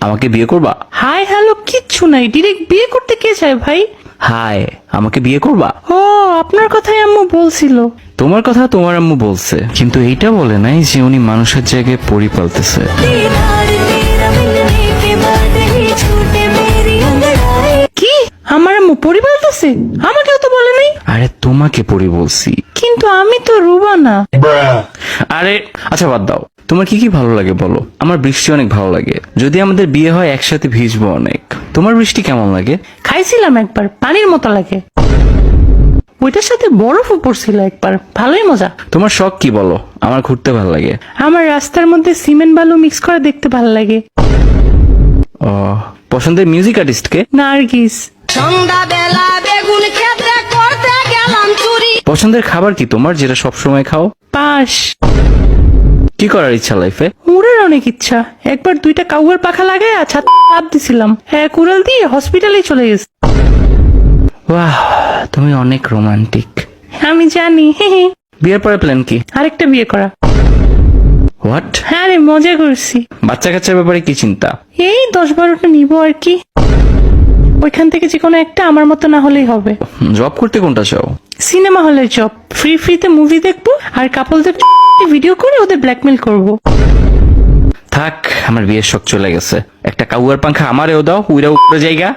আমাকে বিয়ে করবা? হাই হ্যালো কিচ্ছু নাই, ডিরেক্ট বিয়ে করতে কে চায় ভাই? হাই, আমাকে বিয়ে করবা? ও আপনার কথাই আম্মু বলছিল। তোমার কথা তোমার আম্মু বলছে, কিন্তু এইটা বলে নাই যে উনি মানুষের জায়গায় পরি পালতেছে। কি আমার আম্মু পরি বলতেছে? আমাকেও তো বলে নাই। আরে তোমাকে পরি বলছি। কিন্তু আমি তো রুবা না। আরে আচ্ছা বাদ দাও, তোমার কি কি ভালো লাগে বলো? আমার বৃষ্টি অনেক ভালো লাগে, যদি আমাদের বিয়ে হয় একসাথে ভিজবো অনেক। তোমার বৃষ্টি কেমন লাগে? খাইছিলাম একবার, পানির মতো লাগে। ওইটার সাথে বরফও পড়ছিল একবার, ভালোই মজা। তোমার শখ কি বলো? আমার ঘুরতে ভালো লাগে। আমার রাস্তার মধ্যে সিমেন্ট বালু মিক্স করে দেখতে ভালো লাগে। ও, পছন্দের মিউজিক আর্টিস্ট কে? নার্গিস। সন্ধ্যাবেলা বেগুন ক্ষেত্রে করতে গেলাম চুরি। পছন্দের খাবার কি তোমার, যেটা সব সময় খাও? পাশ। কি করার ইচ্ছা লাইফে? উড়ের অনেক ইচ্ছা। একবার 2টা কাউয়ার পাখা লাগাই আচ্ছা চাপ দিছিলাম, এক উড়াল দিয়ে হসপিটালেই চলে গেছে। বাহ, তুমি অনেক রোমান্টিক। আমি জানি। বিয়ের পরে প্ল্যান কি? আরেকটা বিয়ে করা। হোয়াট? হ্যাঁ রে, মজা করছি। বাচ্চা কাচ্চার ব্যাপারে কি চিন্তা? এই 10-12টা নিবো আর কি। ওইখান থেকে যে কোনো একটা আমার মতো না হলেই হবে। জব করতে কোনটা চাও? সিনেমা হলের জব, ফ্রিতে মুভি দেখবো আর কাপলদের ভিডিও করে ওদের ব্ল্যাকমেল করব। থাক, আমার বিয়ের শখ চলে গেছে। একটা কাউয়ার পাংখা আমারেও দাও, উইরা উপরে জায়গা।